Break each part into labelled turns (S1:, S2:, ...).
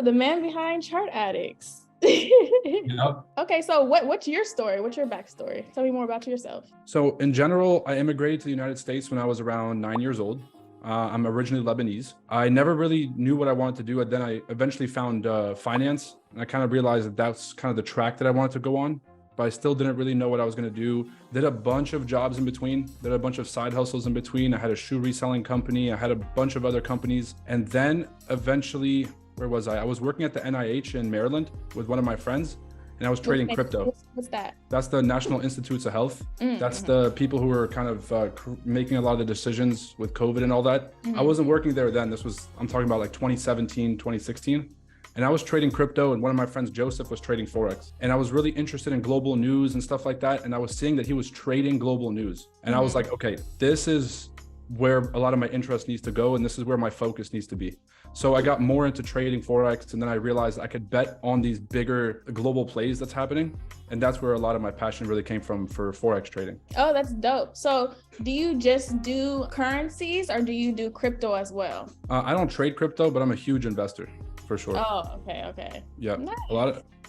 S1: the man behind Chart Addicts.
S2: Yep.
S1: Okay, so what's your story? What's your backstory? Tell me more about yourself.
S2: So in general, I immigrated to the United States when I was around 9 years old. I'm originally Lebanese. I never really knew what I wanted to do. And then I eventually found finance. And I kind of realized that that's kind of the track that I wanted to go on. But I still didn't really know what I was going to do. Did a bunch of jobs in between, did a bunch of side hustles in between. I had a shoe reselling company. I had a bunch of other companies. And then eventually, where was I? I was working at the NIH in Maryland with one of my friends, and I was trading crypto.
S1: What's that?
S2: That's the National Institutes of Health. That's the people who were kind of making a lot of the decisions with COVID and all that. I wasn't working there then. I'm talking about like 2017, 2016. And I was trading crypto, and one of my friends, Joseph, was trading Forex. And I was really interested in global news and stuff like that. And I was seeing that he was trading global news. And I was like, okay, this is where a lot of my interest needs to go. And this is where my focus needs to be. So I got more into trading Forex, and then I realized I could bet on these bigger global plays that's happening. And that's where a lot of my passion really came from for Forex trading.
S1: Oh, that's dope. So do you just do currencies, or do you do crypto as well?
S2: I don't trade crypto, but I'm a huge investor for sure.
S1: Oh, okay.
S2: Yeah.
S1: Nice.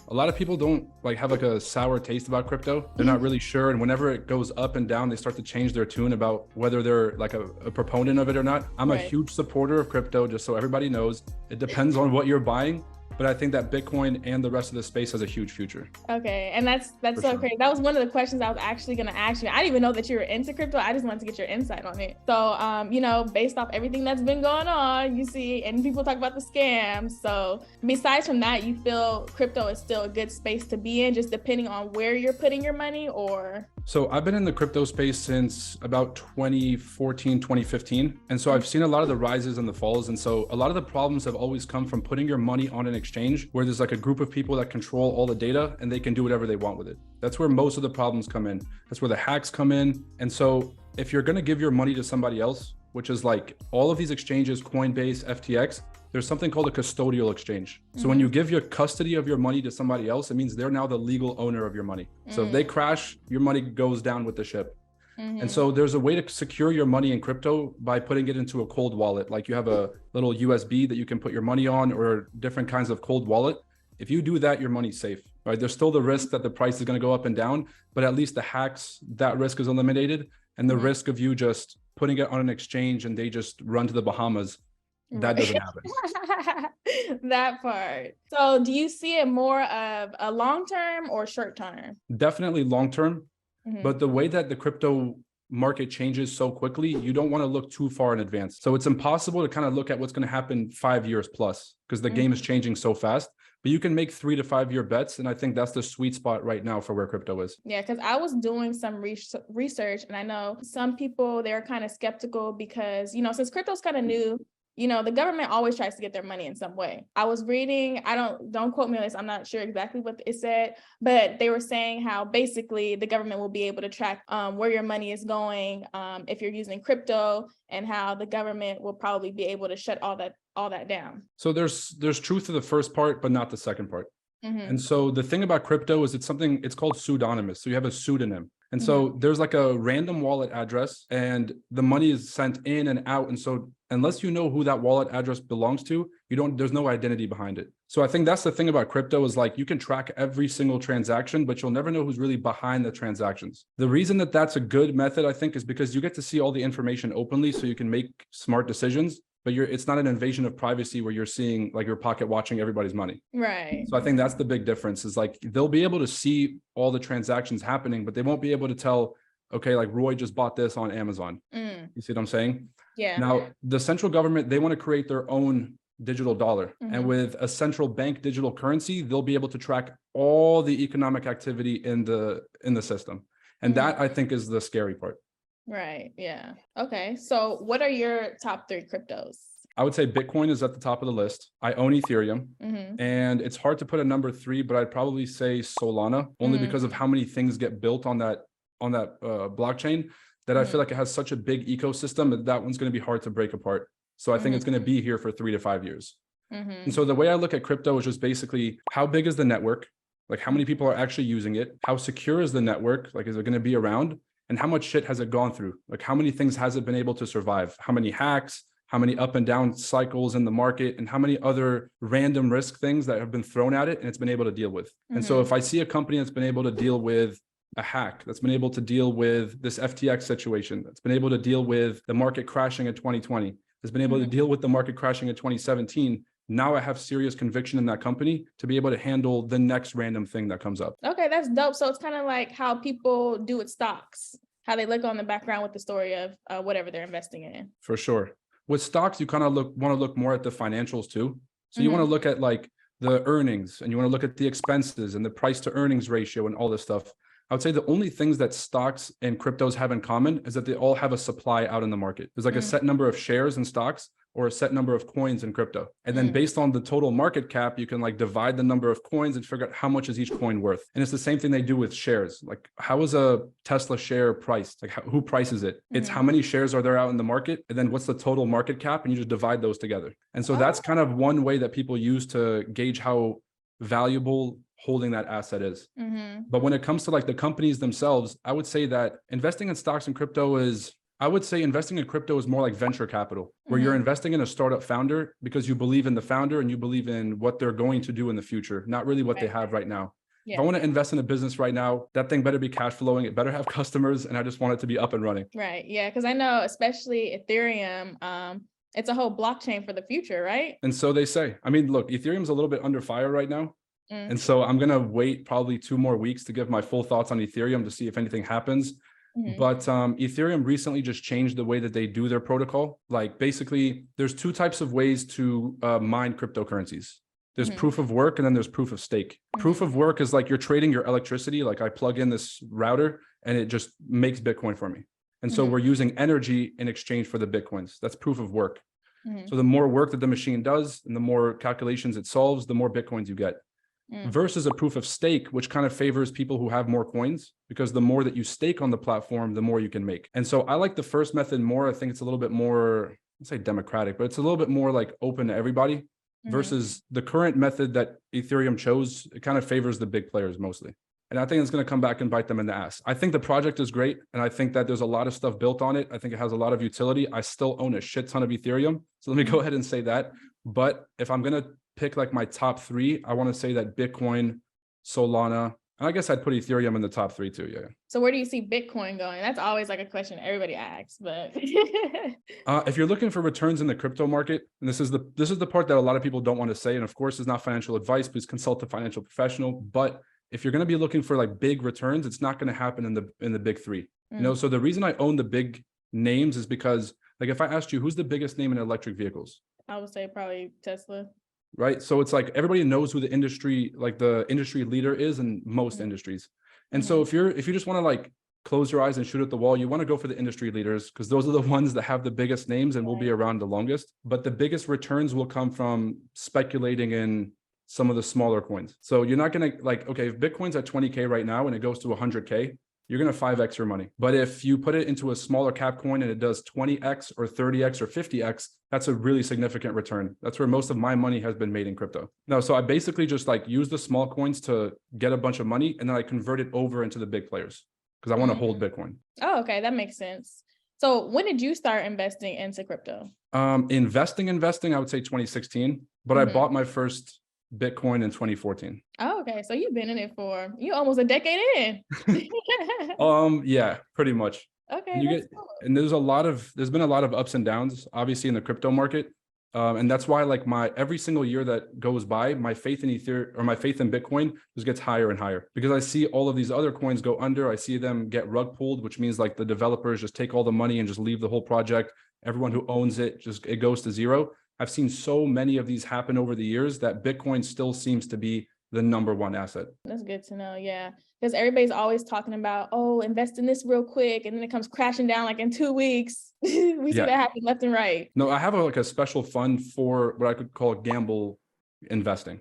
S2: A lot of people don't have a sour taste about crypto. They're not really sure. And whenever it goes up and down, they start to change their tune about whether they're like a proponent of it or not. I'm a huge supporter of crypto, just so everybody knows. It depends on what you're buying. But I think that Bitcoin and the rest of the space has a huge future.
S1: Okay, and that's so crazy. That was one of the questions I was actually going to ask you. I didn't even know that you were into crypto. I just wanted to get your insight on it. So, based off everything that's been going on, you see, and people talk about the scams. So besides from that, you feel crypto is still a good space to be in, just depending on where you're putting your money, or?
S2: So I've been in the crypto space since about 2014, 2015. And so I've seen a lot of the rises and the falls. And so a lot of the problems have always come from putting your money on an exchange where there's like a group of people that control all the data and they can do whatever they want with it. That's where most of the problems come in. That's where the hacks come in. And so if you're going to give your money to somebody else, which is like all of these exchanges, Coinbase, FTX, there's something called a custodial exchange. So when you give your custody of your money to somebody else, it means they're now the legal owner of your money. So if they crash, your money goes down with the ship. And so there's a way to secure your money in crypto by putting it into a cold wallet. Like you have a little USB that you can put your money on, or different kinds of cold wallet. If you do that, your money's safe, right? There's still the risk that the price is going to go up and down, but at least the hacks, that risk is eliminated. And the risk of you just putting it on an exchange and they just run to the Bahamas, that doesn't happen.
S1: That part. So do you see it more of a long-term or short-term?
S2: Definitely long-term. But the way that the crypto market changes so quickly, you don't want to look too far in advance. So it's impossible to kind of look at what's going to happen 5 years plus, because the game is changing so fast. But you can make 3 to 5 year bets. And I think that's the sweet spot right now for where crypto is.
S1: Yeah, because I was doing some research, and I know some people, they're kind of skeptical because, since crypto's kind of new, the government always tries to get their money in some way. I was reading, don't quote me on this, I'm not sure exactly what it said, but they were saying how basically the government will be able to track where your money is going if you're using crypto, and how the government will probably be able to shut all that down. So
S2: there's truth to the first part, but not the second part. And so the thing about crypto is it's called pseudonymous. So you have a pseudonym. And so there's like a random wallet address, and the money is sent in and out. And so unless you know who that wallet address belongs to, there's no identity behind it. So I think that's the thing about crypto is like you can track every single transaction, but you'll never know who's really behind the transactions. The reason that that's a good method, I think, is because you get to see all the information openly so you can make smart decisions. But it's not an invasion of privacy where you're seeing like your pocket watching everybody's money.
S1: Right.
S2: So I think that's the big difference is like they'll be able to see all the transactions happening, but they won't be able to tell, okay, like Roy just bought this on Amazon. You see what I'm saying?
S1: Yeah.
S2: Now, the central government, they want to create their own digital dollar. And with a central bank digital currency, they'll be able to track all the economic activity in the system. And that, I think, is the scary part.
S1: Right. Yeah. Okay. So what are your top 3 cryptos?
S2: I would say Bitcoin is at the top of the list. I own Ethereum, and it's hard to put a number 3, but I'd probably say Solana, only because of how many things get built on that blockchain that I feel like it has such a big ecosystem that one's going to be hard to break apart. So I think it's going to be here for 3 to 5 years. And so the way I look at crypto is just basically how big is the network? Like how many people are actually using it? How secure is the network? Like, is it going to be around? And how much shit has it gone through? Like how many things has it been able to survive? How many hacks? how many up and down cycles in the market, and how many other random risk things that have been thrown at it and it's been able to deal with. And so if I see a company that's been able to deal with a hack, that's been able to deal with this FTX situation, that's been able to deal with the market crashing in 2020, has been able to deal with the market crashing in 2017, now I have serious conviction in that company to be able to handle the next random thing that comes up.
S1: Okay, that's dope. So it's kind of like how people do with stocks, how they look on the background with the story of whatever they're investing in.
S2: For sure. With stocks, you kind of want to look more at the financials too. So you want to look at like the earnings, and you want to look at the expenses and the price to earnings ratio and all this stuff. I would say the only things that stocks and cryptos have in common is that they all have a supply out in the market. There's like a set number of shares in stocks or a set number of coins in crypto. And then based on the total market cap, you can like divide the number of coins and figure out how much is each coin worth. And it's the same thing they do with shares. Like, how is a Tesla share priced? Like, who prices it? It's how many shares are there out in the market? And then what's the total market cap? And you just divide those together. And so that's kind of one way that people use to gauge how valuable holding that asset is. But when it comes to like the companies themselves, I would say that investing in stocks and crypto is, I would say investing in crypto is more like venture capital, where you're investing in a startup founder because you believe in the founder and you believe in what they're going to do in the future, not really what they have right now. If I want to invest in a business right now, that thing better be cash flowing. It better have customers, and I just want it to be up and running.
S1: Right. Yeah. Because I know, especially Ethereum, it's a whole blockchain for the future, right?
S2: And so they say. I mean, look, Ethereum's a little bit under fire right now. And so I'm going to wait probably 2 more weeks to give my full thoughts on Ethereum to see if anything happens. But Ethereum recently just changed the way that they do their protocol. Like, basically, there's 2 types of ways to mine cryptocurrencies. There's proof of work, and then there's proof of stake. Proof of work is like you're trading your electricity. Like, I plug in this router and it just makes Bitcoin for me. And so we're using energy in exchange for the Bitcoins. That's proof of work. So the more work that the machine does and the more calculations it solves, the more Bitcoins you get. Versus a proof of stake, which kind of favors people who have more coins, because the more that you stake on the platform, the more you can make. And so I like the first method more. I think it's a little bit more, let's say democratic, but it's a little bit more like open to everybody, versus the current method that Ethereum chose. It kind of favors the big players mostly. And I think it's going to come back and bite them in the ass. I think the project is great. And I think that there's a lot of stuff built on it. I think it has a lot of utility. I still own a shit ton of Ethereum. So let me go ahead and say that. But if I'm going to pick like my top 3, I want to say that Bitcoin, Solana, and I guess I'd put Ethereum in the top 3 too. Yeah.
S1: So where do you see Bitcoin going? That's always like a question everybody asks, but
S2: if you're looking for returns in the crypto market, and this is the part that a lot of people don't want to say, and of course it's not financial advice, please consult a financial professional. But if you're going to be looking for like big returns, it's not going to happen in the big 3. You know, so the reason I own the big names is because, like, if I asked you who's the biggest name in electric vehicles,
S1: I would say probably Tesla.
S2: Right. So it's like everybody knows who the industry leader is in most industries. And so if you just want to like close your eyes and shoot at the wall, you want to go for the industry leaders, because those are the ones that have the biggest names and will be around the longest. But the biggest returns will come from speculating in some of the smaller coins. So you're not going to like, okay, if Bitcoin's at 20K right now and it goes to 100K, you're going to 5x your money. But if you put it into a smaller cap coin and it does 20x or 30x or 50x, that's a really significant return. That's where most of my money has been made in crypto. No, so I basically just like use the small coins to get a bunch of money, and then I convert it over into the big players because I want to hold Bitcoin.
S1: Oh, okay. That makes sense. So when did you start investing into crypto?
S2: Investing, I would say 2016, but I bought my first Bitcoin in 2014.
S1: Oh, okay. So you've been in it for almost a decade in.
S2: Yeah, pretty much.
S1: Okay.
S2: And there's been a lot of ups and downs, obviously, in the crypto market. And that's why like every single year that goes by, my faith in Ethereum or my faith in Bitcoin just gets higher and higher, because I see all of these other coins go under. I see them get rug pulled, which means like the developers just take all the money and just leave the whole project. Everyone who owns it, it goes to zero. I've seen so many of these happen over the years that Bitcoin still seems to be the number 1 asset.
S1: That's good to know. Yeah. Because everybody's always talking about, oh, invest in this real quick, and then it comes crashing down like in 2 weeks. We see that happen left and right.
S2: No, I have a special fund for what I could call gamble investing.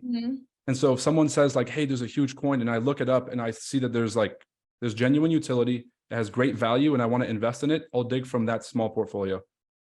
S2: And so if someone says like, hey, there's a huge coin, and I look it up and I see that there's genuine utility, it has great value, and I want to invest in it, I'll dig from that small portfolio.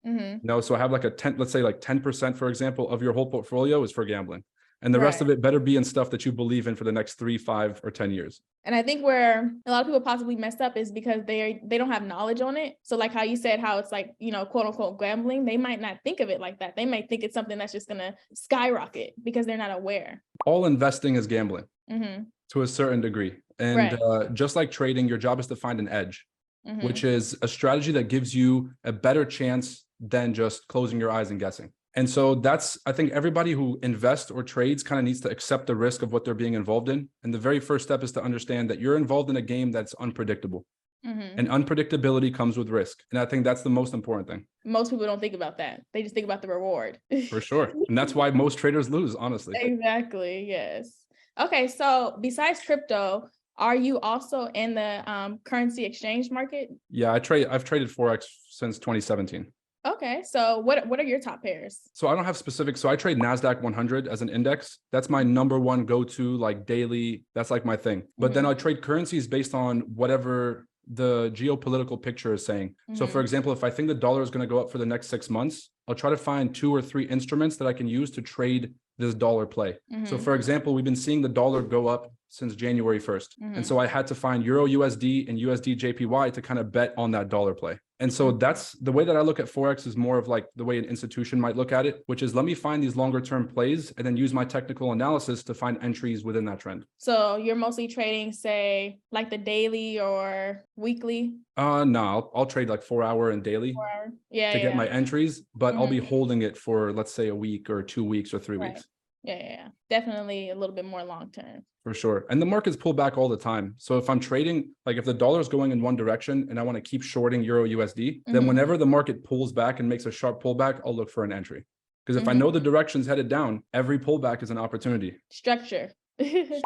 S2: No, so I have like let's say like 10%, for example, of your whole portfolio is for gambling. And the rest
S1: Right.
S2: of it better be in stuff that you believe in for the next 3, 5, or 10 years.
S1: And I think where a lot of people possibly mess up is because they don't have knowledge on it. So like how you said, how it's like, you know, quote unquote gambling, they might not think of it like that. They might think it's something that's just going to skyrocket because they're not aware.
S2: All investing is gambling
S1: Mm-hmm.
S2: to a certain degree. And
S1: Right.
S2: just like trading, your job is to find an edge,
S1: Mm-hmm.
S2: which is a strategy that gives you a better chance than just closing your eyes and guessing. And so that's, I think everybody who invests or trades kind of needs to accept the risk of what they're being involved in. And the very first step is to understand that you're involved in a game that's unpredictable.
S1: Mm-hmm.
S2: And unpredictability comes with risk. And I think that's the most important thing.
S1: Most people don't think about that. They just think about the reward.
S2: For sure. And that's why most traders lose, honestly.
S1: Exactly. Yes. Okay. So besides crypto, are you also in the currency exchange market?
S2: Yeah, I've traded Forex since 2017.
S1: Okay. So what are your top pairs?
S2: So I don't have specific. So I trade NASDAQ 100 as an index. That's my number one go-to, like daily. That's like my thing. But then I trade currencies based on whatever the geopolitical picture is saying. So for example, if I think the dollar is going to go up for the next 6 months, I'll try to find 2 or 3 instruments that I can use to trade this dollar play. So for example, we've been seeing the dollar go up since January 1st. And so I had to find Euro USD and USD JPY to kind of bet on that dollar play. And so that's the way that I look at Forex, is more of like the way an institution might look at it, which is let me find these longer term plays and then use my technical analysis to find entries within that trend.
S1: So you're mostly trading, say, like the daily or weekly?
S2: No, I'll trade like 4 hour and daily to get my entries, but I'll be holding it for, let's say, a week or 2 weeks or 3 weeks.
S1: Yeah. Definitely a little bit more long term.
S2: For sure. And the markets pull back all the time. So if I'm trading, like if the dollar is going in one direction and I want to keep shorting Euro USD, then whenever the market pulls back and makes a sharp pullback, I'll look for an entry. Because if I know the direction's headed down, every pullback is an opportunity.
S1: Structure.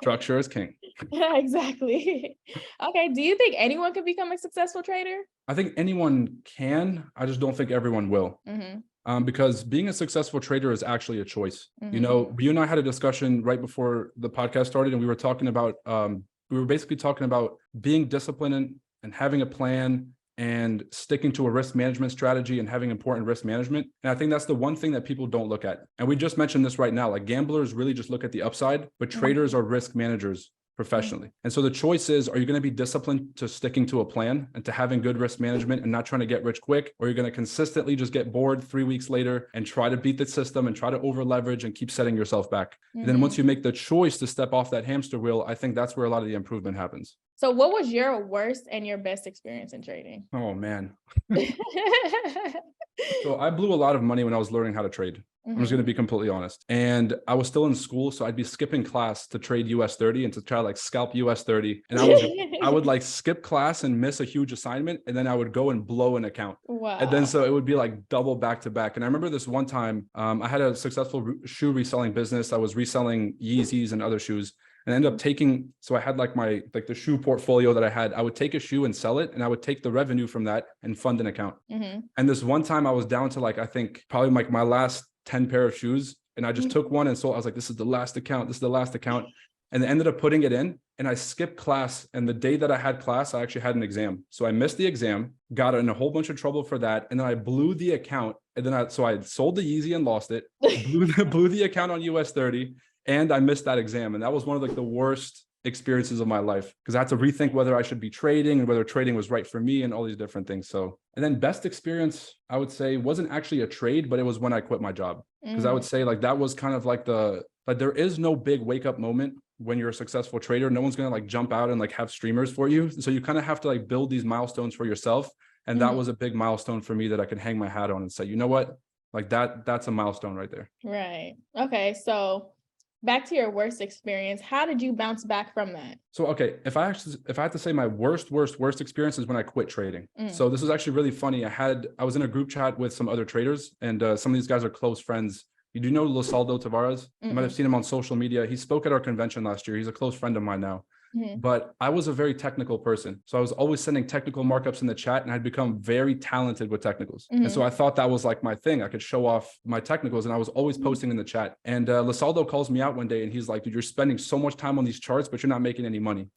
S2: Structure is king.
S1: Yeah, exactly. Okay. Do you think anyone can become a successful trader?
S2: I think anyone can. I just don't think everyone will. Because being a successful trader is actually a choice. You know, you and I had a discussion right before the podcast started, and we were talking about, we were basically talking about being disciplined and having a plan and sticking to a risk management strategy and having important risk management. And I think that's the one thing that people don't look at. And we just mentioned this right now, like gamblers really just look at the upside, but traders are risk managers professionally. And so the choice is, are you going to be disciplined to sticking to a plan and to having good risk management and not trying to get rich quick? Or you're going to consistently just get bored 3 weeks later and try to beat the system and try to over leverage and keep setting yourself back. And then once you make the choice to step off that hamster wheel, I think that's where a lot of the improvement happens.
S1: So what was your worst and your best experience in trading?
S2: Oh, man. So I blew a lot of money when I was learning how to trade. I'm just going to be completely honest. And I was still in school, so I'd be skipping class to trade US 30 and to try to like scalp US 30. And I would like skip class and miss a huge assignment, and then I would go and blow an account.
S1: Wow.
S2: And then so it would be like double back to back. And I remember this one time, I had a successful shoe reselling business. I was reselling Yeezys and other shoes. And I ended up taking, so I had like the shoe portfolio that I had. I would take a shoe and sell it, and I would take the revenue from that and fund an account. And this one time I was down to like, I think probably like my last 10 pair of shoes. And I just took one and sold. I was like, this is the last account. This is the last account. And I ended up putting it in, and I skipped class. And the day that I had class, I actually had an exam. So I missed the exam, got in a whole bunch of trouble for that. And then I blew the account. And then I sold the Yeezy and lost it, blew the account on US 30. And I missed that exam. And that was one of like the worst experiences of my life, because I had to rethink whether I should be trading and whether trading was right for me and all these different things. So, and then best experience, I would say, wasn't actually a trade, but it was when I quit my job. Because I would say like that was kind of like there is no big wake up moment when you're a successful trader. No one's going to like jump out and like have streamers for you. So you kind of have to like build these milestones for yourself. And that was a big milestone for me that I could hang my hat on and say, you know what, like that's a milestone right there.
S1: Right. Okay. So back to your worst experience, how did you bounce back from that?
S2: So, okay, if I had to say my worst experience is when I quit trading. So this is actually really funny. I was in a group chat with some other traders, and some of these guys are close friends. You do know Losaldo Tavares? You might have seen him on social media. He spoke at our convention last year. He's a close friend of mine now. But I was a very technical person. So I was always sending technical markups in the chat, and I'd become very talented with technicals. And so I thought that was like my thing. I could show off my technicals, and I was always posting in the chat. And Losaldo calls me out one day, and he's like, dude, you're spending so much time on these charts, but you're not making any money.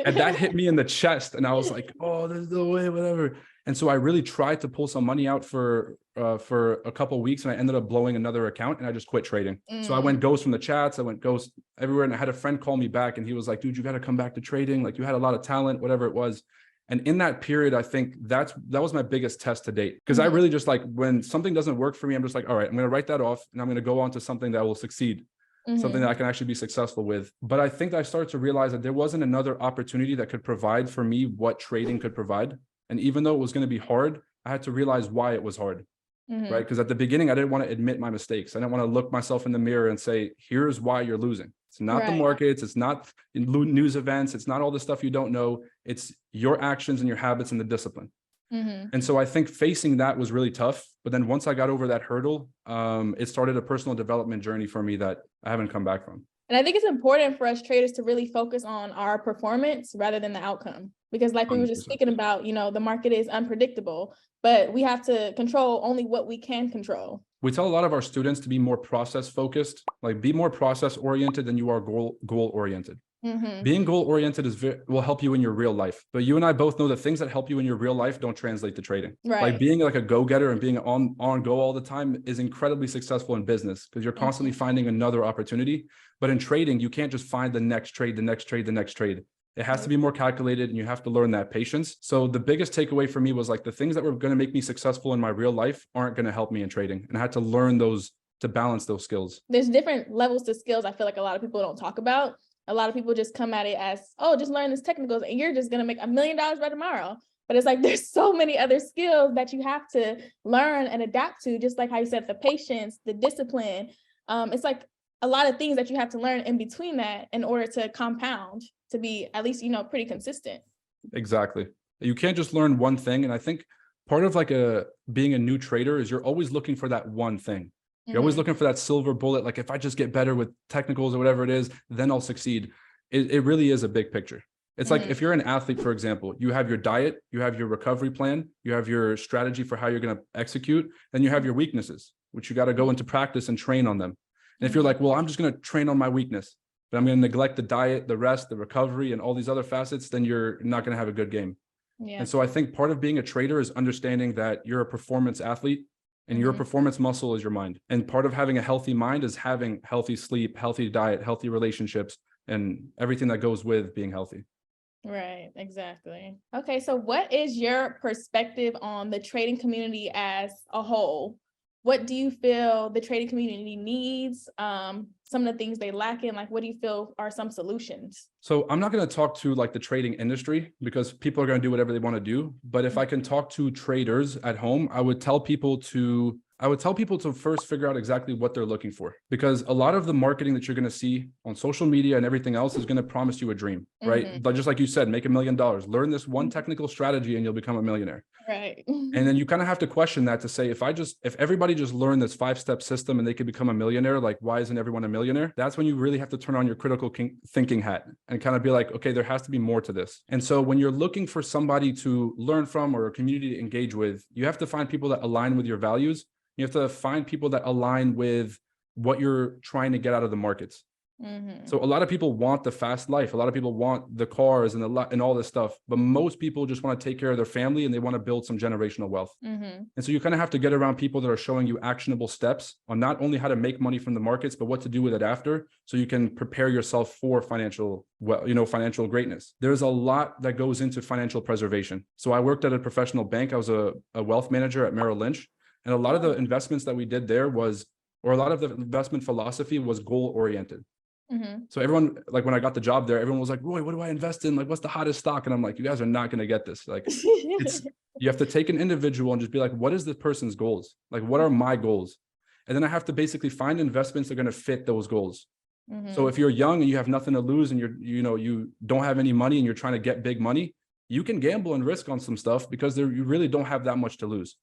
S2: And that hit me in the chest. And I was like, oh, there's no way, whatever. And so I really tried to pull some money out for a couple of weeks, and I ended up blowing another account, and I just quit trading. So I went ghost from the chats, I went ghost everywhere, and I had a friend call me back, and he was like, dude, you got to come back to trading. Like, you had a lot of talent, whatever it was. And in that period, I think that was my biggest test to date. Because I really just, like, when something doesn't work for me, I'm just like, all right, I'm going to write that off, and I'm going to go on to something that will succeed. Something that I can actually be successful with. But I think I started to realize that there wasn't another opportunity that could provide for me what trading could provide. And even though it was going to be hard, I had to realize why it was hard, right? Because at the beginning, I didn't want to admit my mistakes. I didn't want to look myself in the mirror and say, here's why you're losing. It's not the markets. It's not news events. It's not all the stuff you don't know. It's your actions and your habits and the discipline. And so I think facing that was really tough. But then once I got over that hurdle, it started a personal development journey for me that I haven't come back from.
S1: And I think it's important for us traders to really focus on our performance rather than the outcome. Because like we were just
S2: 100%.
S1: speaking about, you know, the market is unpredictable, but we have to control only what we can control.
S2: We tell a lot of our students to be more process focused, like be more process oriented than you are goal oriented. Being goal oriented will help you in your real life. But you and I both know that things that help you in your real life don't translate to trading. Like being like a go-getter and being on go all the time is incredibly successful in business because you're constantly finding another opportunity. But in trading, you can't just find the next trade, the next trade, the next trade. It has to be more calculated, and you have to learn that patience. So the biggest takeaway for me was like the things that were going to make me successful in my real life aren't going to help me in trading. And I had to learn those to balance those skills. There's
S1: different levels to skills I feel like a lot of people don't talk about. A lot of people just come at it as, oh, just learn this technicals and you're just going to make $1 million by tomorrow. But it's like, there's so many other skills that you have to learn and adapt to, just like how you said, the patience, the discipline. It's like a lot of things that you have to learn in between that in order to compound, to be at least, you know, pretty consistent.
S2: Exactly. You can't just learn one thing. And I think part of like being a new trader is you're always looking for that one thing. You're always looking for that silver bullet. Like if I just get better with technicals or whatever it is, then I'll succeed. It really is a big picture. It's like if you're an athlete, for example, you have your diet, you have your recovery plan, you have your strategy for how you're going to execute, then you have your weaknesses, which you got to go into practice and train on them. And if you're like, well, I'm just going to train on my weakness, but I'm going to neglect the diet, the rest, the recovery, and all these other facets, then you're not going to have a good game. And so I think part of being a trader is understanding that you're a performance athlete. And your performance muscle is your mind. And part of having a healthy mind is having healthy sleep, healthy diet, healthy relationships, and everything that goes with being healthy.
S1: Right, exactly. Okay, so what is your perspective on the trading community as a whole? What do you feel the trading community needs? Some of the things they lack in, like what do you feel are some solutions?
S2: So I'm not going to talk to like the trading industry because people are going to do whatever they want to do. But if I can talk to traders at home, I would tell people to first figure out exactly what they're looking for, because a lot of the marketing that you're going to see on social media and everything else is going to promise you a dream, right? But just like you said, make $1 million, learn this one technical strategy and you'll become a millionaire.
S1: Right.
S2: And then you kind of have to question that to say, if everybody just learned this 5-step system and they could become a millionaire, like why isn't everyone a millionaire? That's when you really have to turn on your critical thinking hat and kind of be like, okay, there has to be more to this. And so when you're looking for somebody to learn from or a community to engage with, you have to find people that align with your values. You have to find people that align with what you're trying to get out of the markets. So a lot of people want the fast life. A lot of people want the cars and all this stuff, but most people just want to take care of their family and they want to build some generational wealth. And so you kind of have to get around people that are showing you actionable steps on not only how to make money from the markets, but what to do with it after, so you can prepare yourself for financial greatness. There's a lot that goes into financial preservation. So I worked at a professional bank. I was a wealth manager at Merrill Lynch. And a lot of the investments that we did there a lot of the investment philosophy was goal oriented. So everyone, like when I got the job there, everyone was like, Roy, what do I invest in? Like, what's the hottest stock? And I'm like, you guys are not going to get this. Like, you have to take an individual and just be like, what is this person's goals? Like, what are my goals? And then I have to basically find investments that are going to fit those goals. So if you're young and you have nothing to lose and you don't have any money and you're trying to get big money, you can gamble and risk on some stuff because you really don't have that much to lose.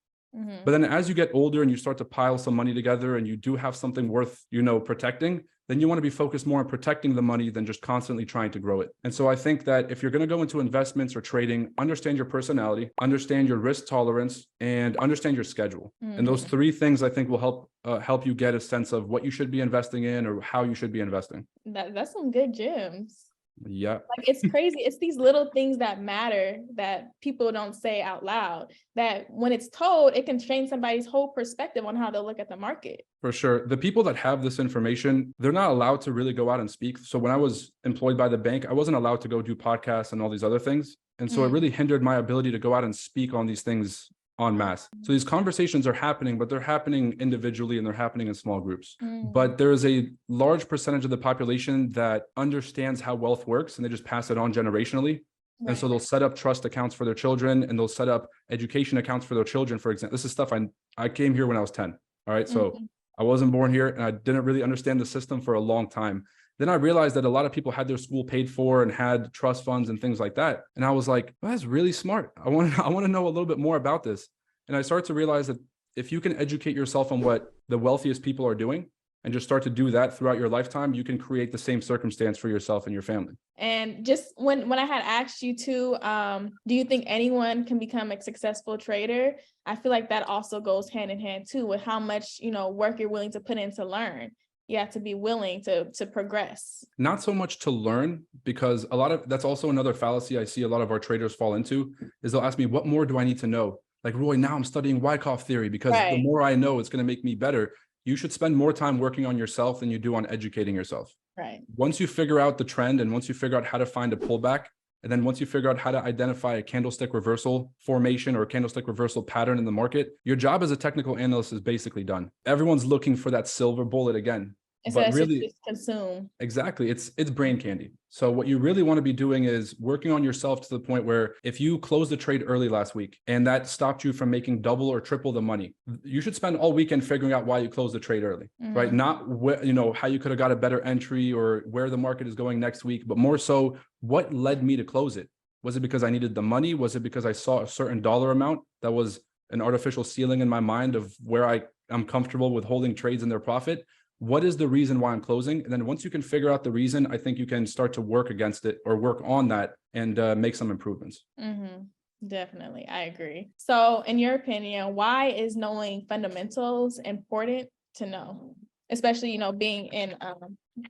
S2: But then as you get older and you start to pile some money together and you do have something worth, protecting, then you want to be focused more on protecting the money than just constantly trying to grow it. And so I think that if you're going to go into investments or trading, understand your personality, understand your risk tolerance, and understand your schedule. And those 3 things I think will help you get a sense of what you should be investing in or how you should be investing.
S1: That's some good gems.
S2: Yeah,
S1: Like, it's crazy. It's these little things that matter that people don't say out loud, that when it's told, it can change somebody's whole perspective on how they look at the market.
S2: for sure. The people that have this information, they're not allowed to really go out and speak. So when I was employed by the bank, I wasn't allowed to go do podcasts and all these other things. And so it really hindered my ability to go out and speak on these things en masse. So these conversations are happening, but they're happening individually and they're happening in small groups. But there is a large percentage of the population that understands how wealth works and they just pass it on generationally. Right. And so they'll set up trust accounts for their children and they'll set up education accounts for their children. For example, this is stuff I came here when I was 10. All right. So I wasn't born here and I didn't really understand the system for a long time. Then I realized that a lot of people had their school paid for and had trust funds and things like that. And I was like, well, that's really smart. I want to know a little bit more about this. And I started to realize that if you can educate yourself on what the wealthiest people are doing and just start to do that throughout your lifetime, you can create the same circumstance for yourself and your family.
S1: And just when I had asked you to, do you think anyone can become a successful trader? I feel like that also goes hand in hand too with how much, work you're willing to put in to learn. You have to be willing to progress. Not
S2: so much to learn, because that's also another fallacy I see a lot of our traders fall into, is they'll ask me, what more do I need to know? Like, Roy, now I'm studying Wyckoff theory because the more I know, it's going to make me better. You should spend more time working on yourself than you do on educating yourself.
S1: Right.
S2: Once you figure out the trend and once you figure out how to find a pullback, and then once you figure out how to identify a candlestick reversal formation or a candlestick reversal pattern in the market, your job as a technical analyst is basically done. Everyone's looking for that silver bullet again.
S1: But really, just consume.
S2: Exactly. It's brain candy. So what you really want to be doing is working on yourself to the point where if you closed the trade early last week and that stopped you from making double or triple the money, you should spend all weekend figuring out why you closed the trade early, right? Not how you could have got a better entry or where the market is going next week, but more so what led me to close it. Was it because I needed the money? Was it because I saw a certain dollar amount that was an artificial ceiling in my mind of where I'm comfortable with holding trades in their profit? What is the reason why I'm closing? And then once you can figure out the reason, I think you can start to work against it or work on that and make some improvements.
S1: Definitely. I agree. So in your opinion, why is knowing fundamentals important to know, especially, being in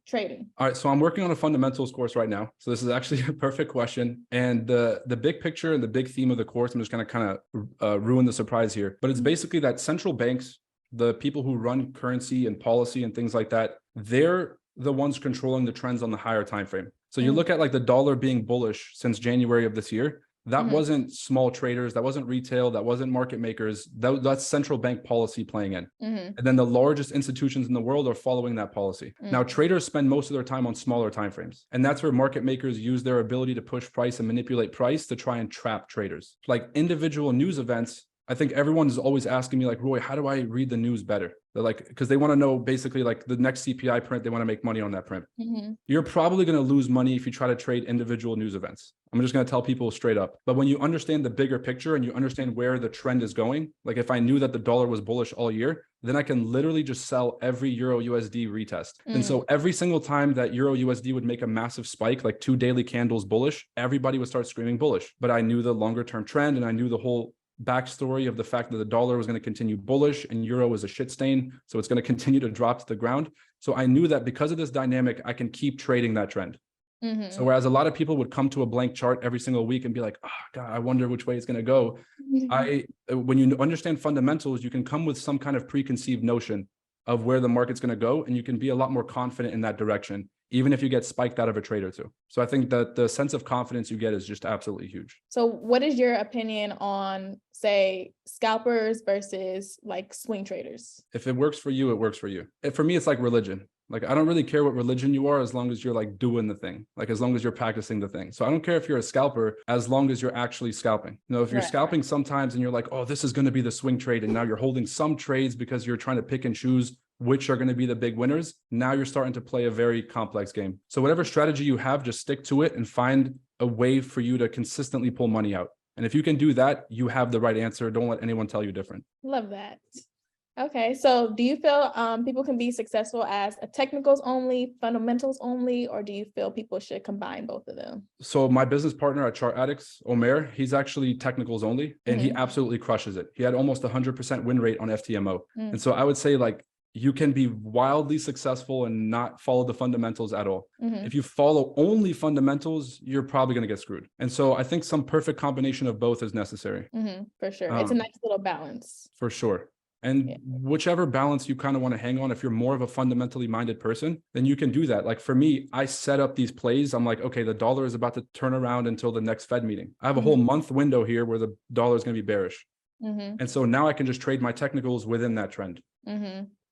S1: trading?
S2: All right. So I'm working on a fundamentals course right now. So this is actually a perfect question. And the big picture and the big theme of the course, I'm just going to kind of ruin the surprise here, but it's basically that central banks, the people who run currency and policy and things like that, they're the ones controlling the trends on the higher time frame. So you look at like the dollar being bullish since January of this year. That wasn't small traders, that wasn't retail, that wasn't market makers. That's central bank policy playing in. And then the largest institutions in the world are following that policy. Now, traders spend most of their time on smaller timeframes. And that's where market makers use their ability to push price and manipulate price to try and trap traders. Like individual news events, I think everyone is always asking me like, Roy, how do I read the news better? They're like, because they want to know basically like the next CPI print, they want to make money on that print. You're probably going to lose money if you try to trade individual news events. I'm just going to tell people straight up. But when you understand the bigger picture and you understand where the trend is going, like if I knew that the dollar was bullish all year, then I can literally just sell every Euro USD retest. And so every single time that Euro USD would make a massive spike, like 2 daily candles bullish, everybody would start screaming bullish. But I knew the longer term trend and I knew the whole backstory of the fact that the dollar was going to continue bullish and euro is a shit stain. So it's going to continue to drop to the ground. So I knew that because of this dynamic, I can keep trading that trend. So whereas a lot of people would come to a blank chart every single week and be like, oh God, I wonder which way it's going to go. When you understand fundamentals, you can come with some kind of preconceived notion of where the market's going to go. And you can be a lot more confident in that direction, even if you get spiked out of a trade or two. So I think that the sense of confidence you get is just absolutely huge.
S1: So what is your opinion on, say, scalpers versus like swing traders?
S2: If it works for you, it works for you. For me, it's like religion. Like, I don't really care what religion you are as long as you're like doing the thing, like as long as you're practicing the thing. So I don't care if you're a scalper as long as you're actually scalping. If you're scalping sometimes and you're like, oh, this is going to be the swing trade. And now you're holding some trades because you're trying to pick and choose which are going to be the big winners. Now you're starting to play a very complex game. So whatever strategy you have, just stick to it and find a way for you to consistently pull money out. And if you can do that, you have the right answer. Don't let anyone tell you different.
S1: Love that. Okay. So do you feel people can be successful as a technicals only, fundamentals only, or do you feel people should combine both of them?
S2: So my business partner at Chart Addicts, Omer, he's actually technicals only, and he absolutely crushes it. He had almost 100% win rate on FTMO. And so I would say like, you can be wildly successful and not follow the fundamentals at all.
S1: Mm-hmm.
S2: If you follow only fundamentals, you're probably going to get screwed. And so I think some perfect combination of both is necessary.
S1: Mm-hmm. For sure. It's a nice little balance.
S2: For sure. And whichever balance you kind of want to hang on, if you're more of a fundamentally minded person, then you can do that. Like for me, I set up these plays. I'm like, okay, the dollar is about to turn around until the next Fed meeting. I have a whole month window here where the dollar is going to be bearish. And so now I can just trade my technicals within that trend.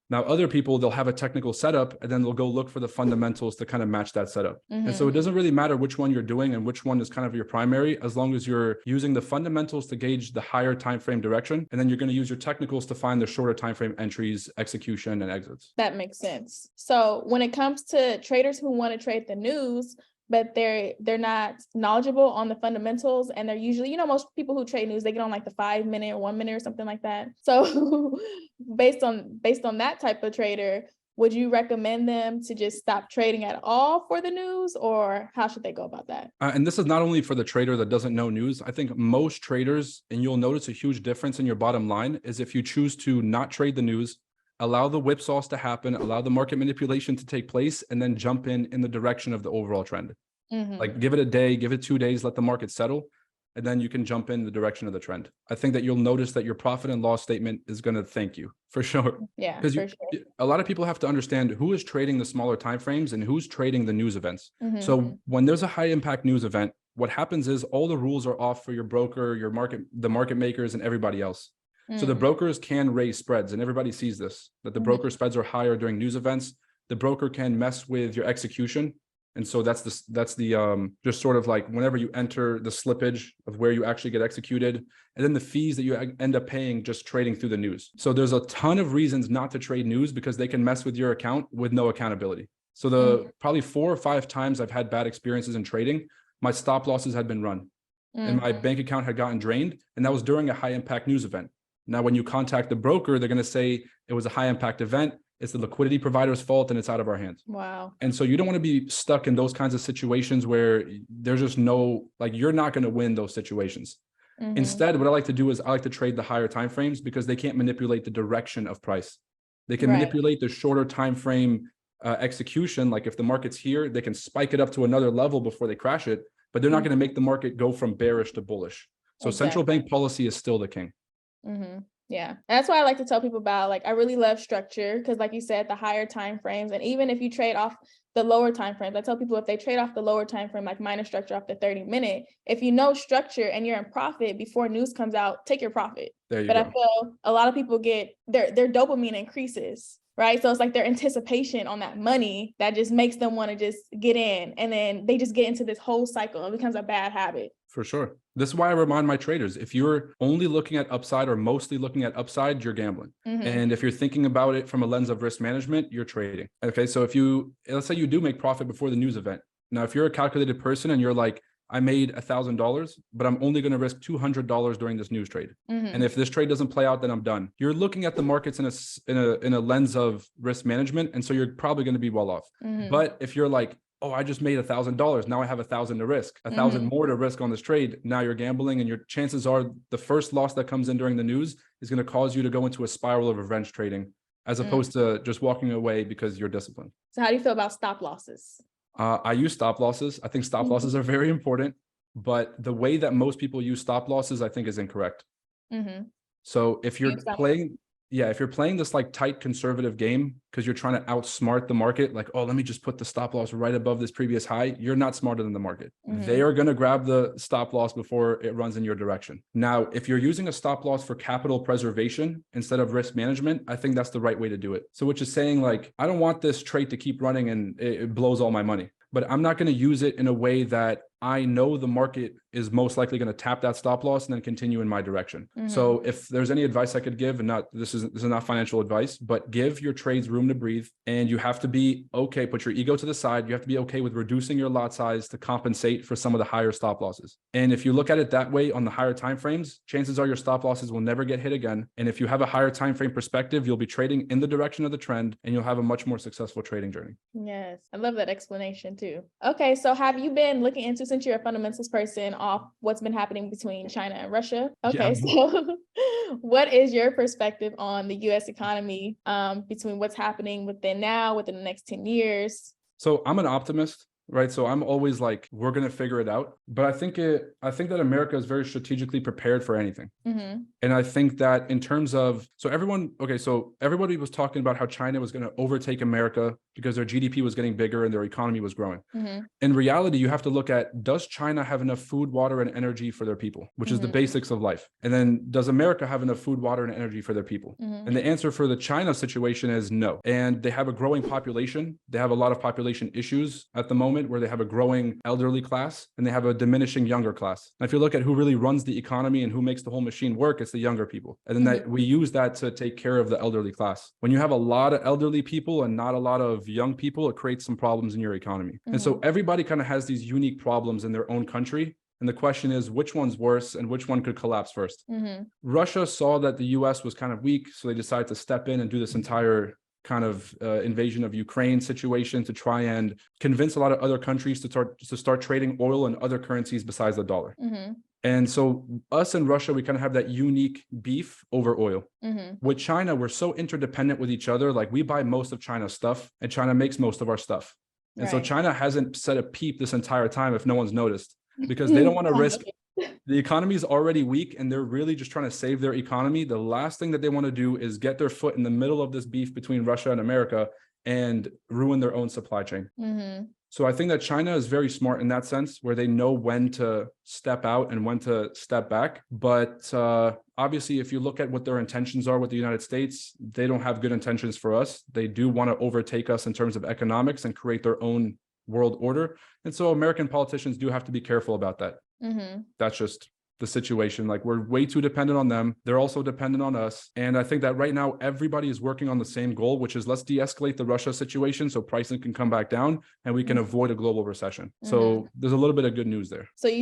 S2: Now, other people, they'll have a technical setup and then they'll go look for the fundamentals to kind of match that setup. And so it doesn't really matter which one you're doing and which one is kind of your primary, as long as you're using the fundamentals to gauge the higher time frame direction. And then you're going to use your technicals to find the shorter time frame entries, execution, and exits.
S1: That makes sense. So when it comes to traders who want to trade the news, but they're not knowledgeable on the fundamentals, and they're usually, most people who trade news, they get on like the 5 minute or 1 minute or something like that. So based on that type of trader, would you recommend them to just stop trading at all for the news, or how should they go about that?
S2: And this is not only for the trader that doesn't know news. I think most traders, and you'll notice a huge difference in your bottom line, is if you choose to not trade the news, allow the whipsaws to happen, allow the market manipulation to take place, and then jump in the direction of the overall trend. Like give it a day, give it 2 days, let the market settle, and then you can jump in the direction of the trend. I think that you'll notice that your profit and loss statement is going to thank you for sure.
S1: Yeah,
S2: because a lot of people have to understand who is trading the smaller timeframes and who's trading the news events. So when there's a high impact news event, what happens is all the rules are off for your broker, your market, the market makers, and everybody else. So the brokers can raise spreads, and everybody sees this, that the broker spreads are higher during news events. The broker can mess with your execution. And so that's the just sort of like whenever you enter the slippage of where you actually get executed, and then the fees that you end up paying just trading through the news. So there's a ton of reasons not to trade news, because they can mess with your account with no accountability. So the probably 4 or 5 times I've had bad experiences in trading, my stop losses had been run and my bank account had gotten drained. And that was during a high impact news event. Now, when you contact the broker, they're going to say it was a high impact event. It's the liquidity provider's fault and it's out of our hands.
S1: Wow. And
S2: so you don't want to be stuck in those kinds of situations where there's just no, like, you're not going to win those situations. Instead, what I like to do is I like to trade the higher time frames, because they can't manipulate the direction of price. They can manipulate the shorter time frame execution. Like if the market's here, they can spike it up to another level before they crash it, but they're not going to make the market go from bearish to bullish. So central bank policy is still the king.
S1: Yeah. And that's why I like to tell people about, like, I really love structure, because like you said, the higher time frames, and even if you trade off the lower time frames, I tell people if they trade off the lower time frame, like minor structure off the 30-minute, if you know structure and you're in profit before news comes out, take your profit. But I feel a lot of people get their dopamine increases, right? So it's like their anticipation on that money that just makes them want to just get in, and then they just get into this whole cycle. It becomes a bad habit. For sure. This is why I remind my traders, if you're only looking at upside or mostly looking at upside, you're gambling. And if you're thinking about it from a lens of risk management, you're trading. Okay. So let's say you do make profit before the news event. Now, if you're a calculated person and you're like, I made $1,000, but I'm only going to risk $200 during this news trade. And if this trade doesn't play out, then I'm done. You're looking at the markets in a lens of risk management. And so you're probably going to be well off. But if you're like, oh, I just made $1,000. Now I have 1,000 to risk, 1,000 more to risk on this trade. Now you're gambling, and your chances are the first loss that comes in during the news is going to cause you to go into a spiral of revenge trading, as opposed to just walking away because you're disciplined. So how do you feel about stop losses? I use stop losses. I think stop losses are very important, but the way that most people use stop losses, I think, is incorrect. So if you're playing this like tight conservative game because you're trying to outsmart the market, like, oh, let me just put the stop loss right above this previous high, you're not smarter than the market. They are going to grab the stop loss before it runs in your direction. Now, if you're using a stop loss for capital preservation instead of risk management, I think that's the right way to do it. So which is saying, like, I don't want this trade to keep running and it blows all my money, but I'm not going to use it in a way that I know the market is most likely going to tap that stop loss and then continue in my direction. So if there's any advice I could give, and this is not financial advice, but give your trades room to breathe, and you have to be okay. Put your ego to the side. You have to be okay with reducing your lot size to compensate for some of the higher stop losses. And if you look at it that way on the higher time frames, chances are your stop losses will never get hit again. And if you have a higher time frame perspective, you'll be trading in the direction of the trend, and you'll have a much more successful trading journey. Yes, I love that explanation too. Okay, so have you been looking into since you're a fundamentals person, off what's been happening between China and Russia. Okay,
S2: Yeah.
S1: so what is your perspective on the US economy between what's happening within the next 10 years?
S2: So I'm an optimist, right? So I'm always like, we're going to figure it out. But I think that America is very strategically prepared for anything. And I think that in terms of, so everybody was talking about how China was going to overtake America because their GDP was getting bigger and their economy was growing. In reality, you have to look at, does China have enough food, water, and energy for their people, which is the basics of life? And then does America have enough food, water, and energy for their people? And the answer for the China situation is no. And they have a growing population. They have a lot of population issues at the moment where they have a growing elderly class and they have a diminishing younger class. And if you look at who really runs the economy and who makes the whole machine work, it's the younger people. And then that we use that to take care of the elderly class. When you have a lot of elderly people and not a lot of young people, it creates some problems in your economy. And so everybody kind of has these unique problems in their own country. And the question is, which one's worse and which one could collapse first? Russia saw that the US was kind of weak, so they decided to step in and do this entire kind of invasion of Ukraine situation to try and convince a lot of other countries to start trading oil and other currencies besides the dollar. And so us and Russia, we kind of have that unique beef over oil. With China, we're so interdependent with each other. Like we buy most of China's stuff and China makes most of our stuff. And so China hasn't said a peep this entire time if no one's noticed, because they don't want to risk. The economy is already weak and they're really just trying to save their economy. The last thing that they want to do is get their foot in the middle of this beef between Russia and America and ruin their own supply chain. So I think that China is very smart in that sense, where they know when to step out and when to step back. But obviously, if you look at what their intentions are with the United States, they don't have good intentions for us. They do want to overtake us in terms of economics and create their own world order. And so American politicians do have to be careful about that. That's just the situation. Like we're way too dependent on them. They're also dependent on us. And I think that right now, everybody is working on the same goal, which is let's de-escalate the Russia situation so pricing can come back down and we can avoid a global recession. So there's a little bit of good news there.
S1: So do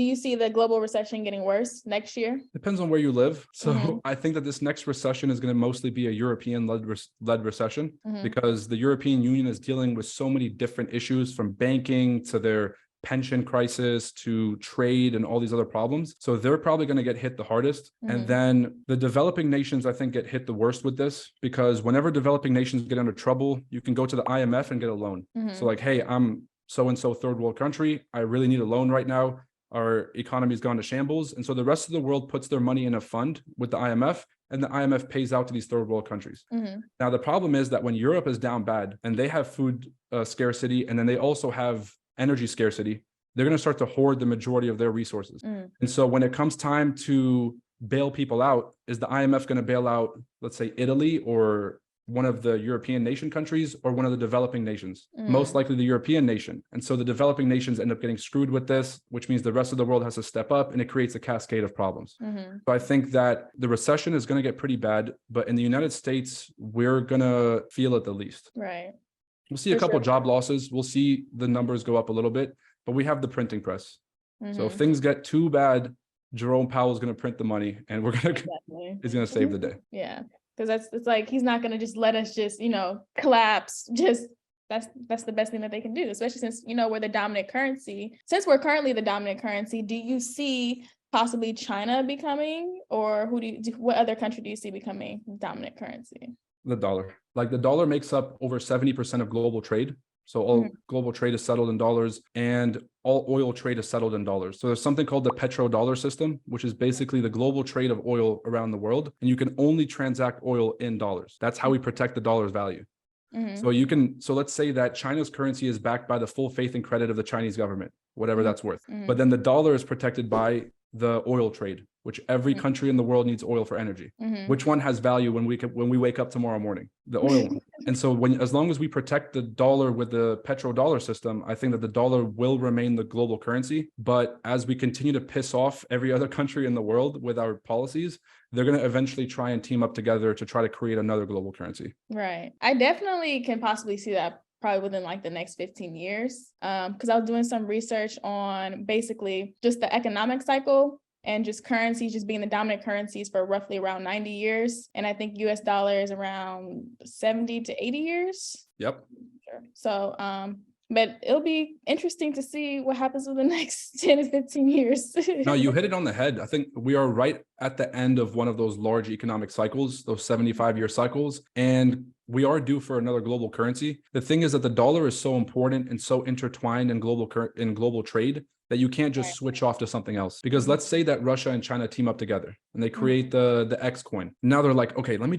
S1: you see the global recession getting worse next year?
S2: Depends on where you live. So I think that this next recession is going to mostly be a European-led recession because the European Union is dealing with so many different issues, from banking to their pension crisis to trade and all these other problems. So they're probably going to get hit the hardest. And then the developing nations, I think, get hit the worst with this, because whenever developing nations get into trouble, you can go to the IMF and get a loan. So like, hey, I'm so-and-so third world country. I really need a loan right now. Our economy's gone to shambles. And so the rest of the world puts their money in a fund with the IMF, and the IMF pays out to these third world countries. Now, the problem is that when Europe is down bad and they have food scarcity, and then they also have energy scarcity, they're going to start to hoard the majority of their resources. And so when it comes time to bail people out, is the IMF going to bail out, let's say, Italy or one of the European nation countries, or one of the developing nations? Most likely the European nation. And so the developing nations end up getting screwed with this, which means the rest of the world has to step up, and it creates a cascade of problems. So I think that the recession is going to get pretty bad, but in the United States, we're going to feel it the least. We'll see a couple job losses. We'll see the numbers go up a little bit, but we have the printing press. So if things get too bad, Jerome Powell is going to print the money, and he's going to save the day.
S1: Because it's like, he's not going to just let us just, collapse. That's the best thing that they can do, especially since, we're the dominant currency. Since we're currently the dominant currency, do you see possibly China becoming, or what other country do you see becoming dominant currency?
S2: The dollar. Like the dollar makes up over 70% of global trade. So all global trade is settled in dollars, and all oil trade is settled in dollars. So there's something called the petrodollar system, which is basically the global trade of oil around the world. And you can only transact oil in dollars. That's how we protect the dollar's value. So let's say that China's currency is backed by the full faith and credit of the Chinese government, whatever that's worth. But then the dollar is protected by the oil trade, which every country in the world needs oil for energy. Which one has value when we wake up tomorrow morning? The oil one. And so as long as we protect the dollar with the petrodollar system, I think that the dollar will remain the global currency. But as we continue to piss off every other country in the world with our policies, they're going to eventually try and team up together to try to create another global currency.
S1: Right. I definitely can possibly see that probably within like the next 15 years. Because I was doing some research on basically just the economic cycle and just currencies just being the dominant currencies for roughly around 90 years. And I think US dollar is around 70 to 80 years.
S2: Yep.
S1: So but it'll be interesting to see what happens in the next 10 to 15 years.
S2: No, you hit it on the head. I think we are right at the end of one of those large economic cycles, those 75-year cycles, and we are due for another global currency. The thing is that the dollar is so important and so intertwined in global trade that you can't just switch off to something else. Because let's say that Russia and China team up together and they create the X coin. Now they're like, okay, let me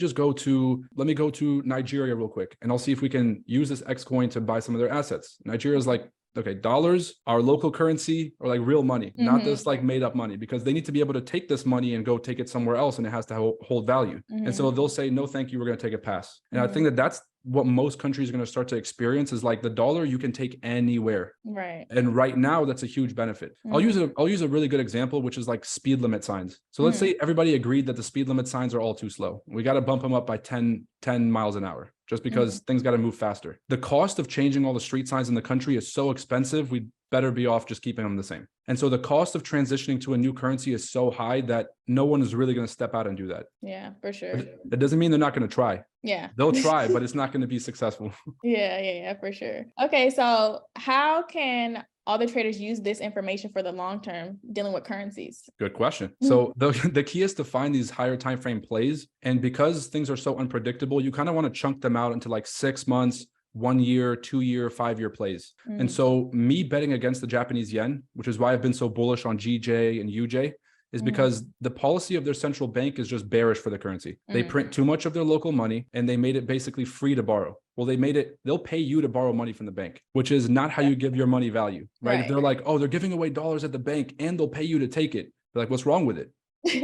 S2: go to Nigeria real quick and I'll see if we can use this X coin to buy some of their assets. Nigeria's like, okay, dollars, our local currency, or like real money, not this like made up money, because they need to be able to take this money and go take it somewhere else and it has to hold value. And so they'll say, no, thank you, we're going to take a pass. And I think that that's what most countries are going to start to experience is like the dollar you can take anywhere.
S1: Right.
S2: And right now that's a huge benefit. I'll use a really good example, which is like speed limit signs. So let's say everybody agreed that the speed limit signs are all too slow. We got to bump them up by 10 miles an hour just because things got to move faster. The cost of changing all the street signs in the country is so expensive. We better be off just keeping them the same. And so the cost of transitioning to a new currency is so high that no one is really going to step out and do that.
S1: Yeah, for sure.
S2: It doesn't mean they're not going to try.
S1: Yeah.
S2: They'll try, but it's not going to be successful.
S1: Yeah, for sure. Okay, so how can all the traders use this information for the long term dealing with currencies?
S2: Good question. So the key is to find these higher time frame plays. And because things are so unpredictable, you kind of want to chunk them out into like 6 months, 1 year, 2 year, 5 year plays. And so me betting against the Japanese yen, which is why I've been so bullish on GJ and UJ, is because the policy of their central bank is just bearish for the currency. They print too much of their local money and they made it basically free to borrow. Well, they'll pay you to borrow money from the bank, which is not how you give your money value, right? If they're like, oh, they're giving away dollars at the bank and they'll pay you to take it. They're like, what's wrong with it?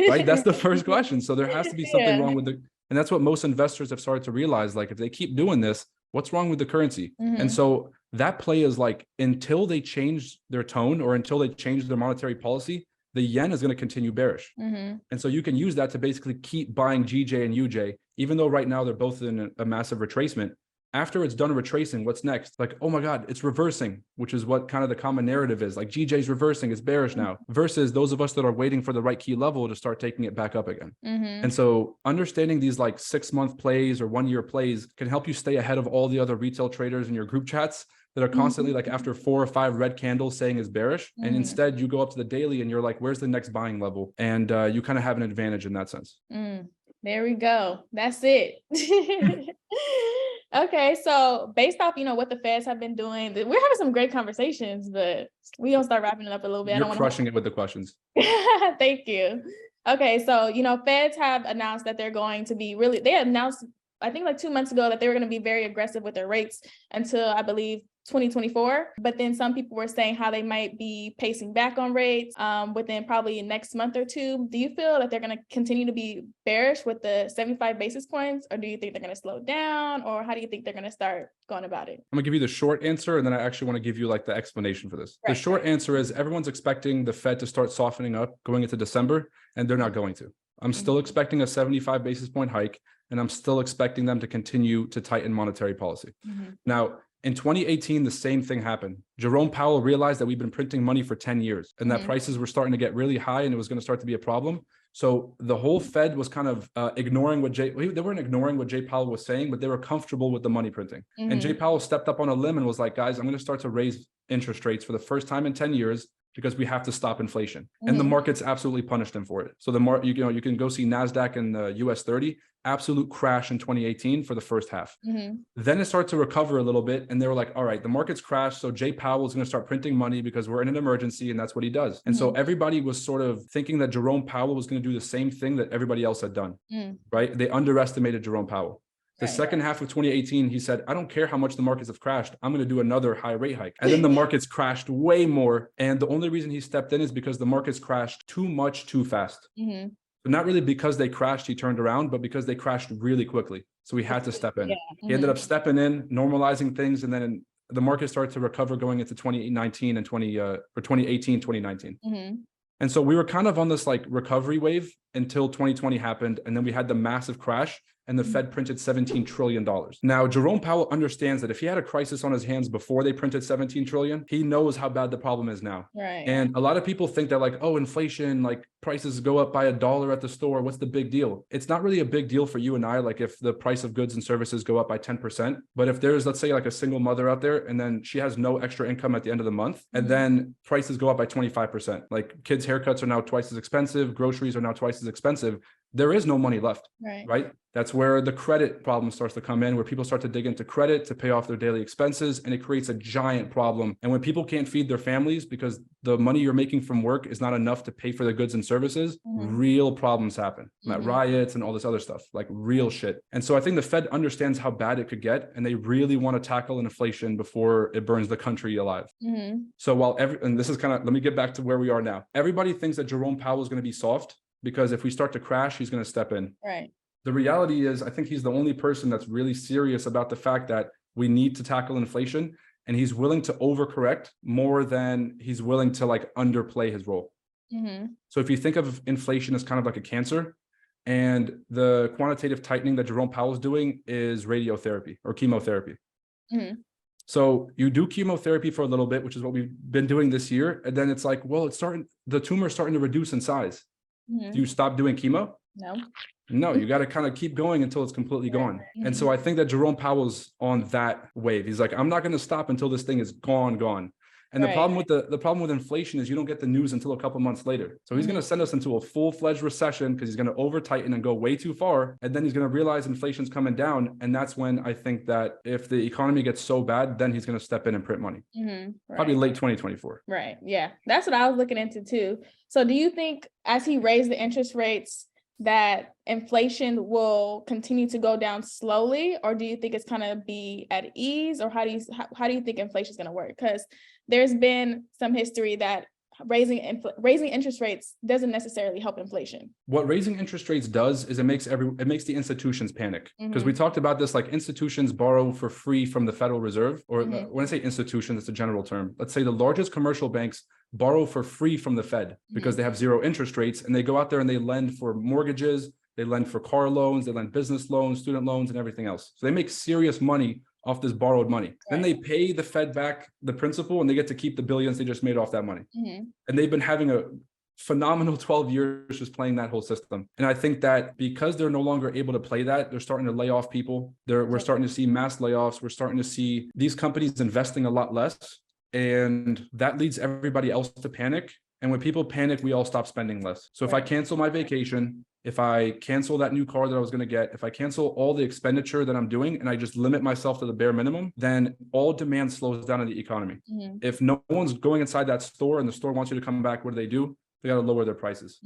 S2: Right? That's the first question. So there has to be something wrong with it. And that's what most investors have started to realize. Like, if they keep doing this, what's wrong with the currency? And so that play is like, until they change their tone or until they change their monetary policy, the yen is going to continue bearish. And so you can use that to basically keep buying GJ and UJ, even though right now they're both in a massive retracement. After it's done retracing, what's next? Like, oh my God, it's reversing, which is what kind of the common narrative is. Like, GJ's reversing, it's bearish now, versus those of us that are waiting for the right key level to start taking it back up again. And so understanding these like 6 month plays or 1 year plays can help you stay ahead of all the other retail traders in your group chats that are constantly like after 4 or 5 red candles saying is bearish. And instead you go up to the daily and you're like, where's the next buying level? And you kind of have an advantage in that sense.
S1: There we go. That's it. Okay. So based off, what the Feds have been doing, we're having some great conversations, but we gonna start wrapping it up a little bit.
S2: You're crushing it with the questions.
S1: Thank you. Okay. So, Feds have announced that they're going to be they announced, I think like 2 months ago, that they were going to be very aggressive with their rates until I believe 2024. But then some people were saying how they might be pacing back on rates within probably next month or two. Do you feel that they're going to continue to be bearish with the 75 basis points, or do you think they're going to slow down, or how do you think they're going to start going about it?
S2: I'm gonna give you the short answer, and then I actually want to give you like the explanation for this. The short answer is everyone's expecting the Fed to start softening up going into December, and they're not going to. I'm still expecting a 75 basis point hike, and I'm still expecting them to continue to tighten monetary policy. Now, in 2018, the same thing happened. Jerome Powell realized that we've been printing money for 10 years and that prices were starting to get really high and it was going to start to be a problem. So the whole Fed was kind of ignoring they weren't ignoring what Jay Powell was saying, but they were comfortable with the money printing. And Jay Powell stepped up on a limb and was like, guys, I'm going to start to raise interest rates for the first time in 10 years because we have to stop inflation. And the markets absolutely punished him for it. So you can go see NASDAQ and the US 30, absolute crash in 2018 for the first half. Then it started to recover a little bit. And they were like, all right, the market's crashed. So Jay Powell is going to start printing money because we're in an emergency. And that's what he does. And so everybody was sort of thinking that Jerome Powell was going to do the same thing that everybody else had done, right? They underestimated Jerome Powell. The second half of 2018, he said, I don't care how much the markets have crashed. I'm going to do another high rate hike. And then the markets crashed way more. And the only reason he stepped in is because the markets crashed too much, too fast. But not really because they crashed, he turned around, but because they crashed really quickly. So he had to step in. He ended up stepping in, normalizing things. And then the market started to recover going into 2019 and 2018, 2019. And so we were kind of on this like recovery wave until 2020 happened. And then we had the massive crash. and the Fed printed $17 trillion. Now, Jerome Powell understands that if he had a crisis on his hands before they printed 17 trillion, he knows how bad the problem is now.
S1: Right.
S2: And a lot of people think that like, oh, inflation, like prices go up by $1 at the store. What's the big deal? It's not really a big deal for you and I, like if the price of goods and services go up by 10%. But if there's, let's say like a single mother out there and then she has no extra income at the end of the month, and then prices go up by 25%, like kids' haircuts are now twice as expensive, groceries are now twice as expensive. There is no money left, right? That's where the credit problem starts to come in, where people start to dig into credit to pay off their daily expenses, and it creates a giant problem. And when people can't feed their families because the money you're making from work is not enough to pay for the goods and services, real problems happen. Riots and all this other stuff, like real shit. And so I think the Fed understands how bad it could get, and they really want to tackle inflation before it burns the country alive. So while and this is kind of, let me get back to where we are now. Everybody thinks that Jerome Powell is going to be soft, because if we start to crash, he's going to step in.
S1: Right.
S2: The reality is, I think he's the only person that's really serious about the fact that we need to tackle inflation, and he's willing to overcorrect more than he's willing to like underplay his role. So if you think of inflation as kind of like a cancer, and the quantitative tightening that Jerome Powell is doing is radiotherapy or chemotherapy. So you do chemotherapy for a little bit, which is what we've been doing this year. And then it's like, well, the tumor is starting to reduce in size. Do you stop doing chemo? No, you got to kind of keep going until it's completely gone. And so I think that Jerome Powell's on that wave. He's like, I'm not going to stop until this thing is gone. And the problem with inflation is you don't get the news until a couple months later. So he's going to send us into a full-fledged recession because he's going to over tighten and go way too far. And then he's going to realize inflation's coming down. And that's when I think that if the economy gets so bad, then he's going to step in and print money. Probably late 2024.
S1: Right. Yeah. That's what I was looking into too. So do you think as he raised the interest rates that inflation will continue to go down slowly, or do you think it's going to be at ease, or how do you think inflation is going to work? Because there's been some history that raising interest rates doesn't necessarily help inflation. What
S2: raising interest rates does is it makes the institutions panic, because we talked about this, like institutions borrow for free from the Federal Reserve, or when I say institutions, it's a general term. Let's say the largest commercial banks borrow for free from the Fed because they have zero interest rates, and they go out there and they lend for mortgages, they lend for car loans, they lend business loans, student loans, and everything else. So they make serious money off this borrowed money. Then they pay the Fed back the principal, and they get to keep the billions they just made off that money. And they've been having a phenomenal 12 years just playing that whole system. And I think that because they're no longer able to play that, they're starting to lay off people. We're starting to see mass layoffs. We're starting to see these companies investing a lot less. And that leads everybody else to panic. And when people panic, we all stop spending less. So if I cancel my vacation, if I cancel that new car that I was going to get, if I cancel all the expenditure that I'm doing and I just limit myself to the bare minimum, then all demand slows down in the economy. If no one's going inside that store and the store wants you to come back, what do? They got to lower their prices.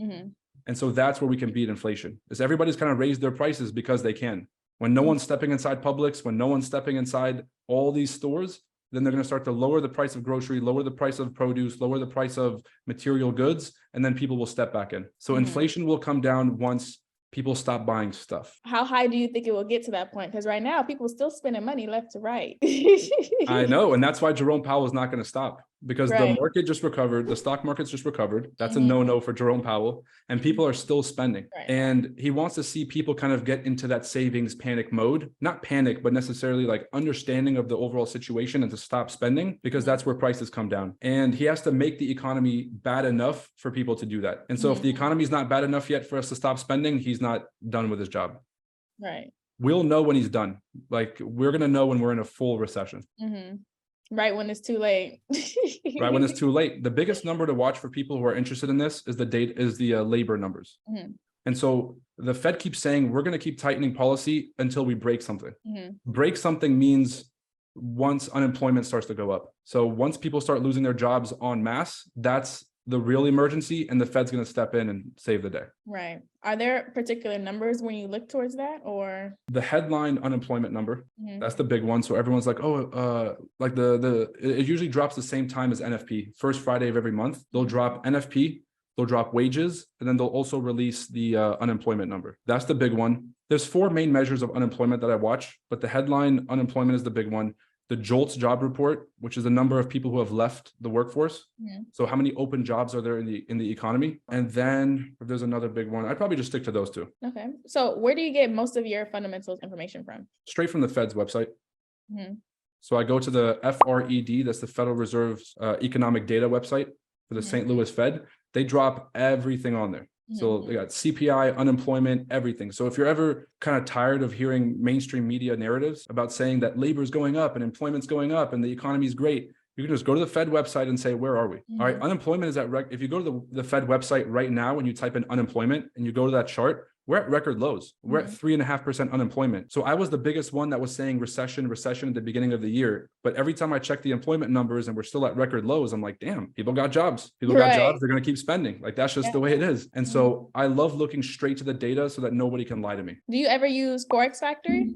S2: And so that's where we can beat inflation, is everybody's kind of raised their prices because they can. When no one's stepping inside Publix, when no one's stepping inside all these stores, then they're going to start to lower the price of grocery, lower the price of produce, lower the price of material goods, and then people will step back in. So inflation will come down once people stop buying stuff.
S1: How high do you think it will get to that point? Because right now, people are still spending money left to right.
S2: I know. And that's why Jerome Powell is not going to stop, because the market just recovered. The stock market's just recovered. That's a no-no for Jerome Powell. And people are still spending. And he wants to see people kind of get into that savings panic mode. Not panic, but necessarily like understanding of the overall situation and to stop spending, because that's where prices come down. And he has to make the economy bad enough for people to do that. And so if the economy is not bad enough yet for us to stop spending, he's not done with his job. We'll know when he's done. Like, we're going to know when we're in a full recession.
S1: Right when it's too late.
S2: Right when it's too late. The biggest number to watch for people who are interested in this is the labor numbers. And so the Fed keeps saying, we're going to keep tightening policy until we break something. Break something means once unemployment starts to go up. So once people start losing their jobs en masse, that's the real emergency, and the Fed's going to step in and save the day.
S1: Right. Are there particular numbers when you look towards that, or?
S2: The headline unemployment number, that's the big one. So everyone's like, like it usually drops the same time as NFP, first Friday of every month. They'll drop NFP, they'll drop wages, and then they'll also release the unemployment number. That's the big one. There's 4 main measures of unemployment that I watch, but the headline unemployment is the big one. the JOLTS job report, which is the number of people who have left the workforce. So how many open jobs are there in the economy? And then if there's another big one, I'd probably just stick to those two.
S1: Okay. So where do you get most of your fundamentals information from?
S2: Straight from the Fed's website. So I go to the FRED, that's the Federal Reserve's economic data website for the St. Louis Fed. They drop everything on there. So they got CPI, unemployment, everything. So if you're ever kind of tired of hearing mainstream media narratives about saying that labor is going up and employment's going up and the economy is great, you can just go to the Fed website and say, where are we? All right, unemployment is at if you go to the Fed website right now and you type in unemployment and you go to that chart, we're at record lows. We're at 3.5% unemployment. So I was the biggest one that was saying recession at the beginning of the year. But every time I check the employment numbers and we're still at record lows, I'm like, damn, people got jobs. People got jobs. They're going to keep spending. Like, that's just the way it is. And so I love looking straight to the data so that nobody can lie to me.
S1: Do you ever use Forex Factory?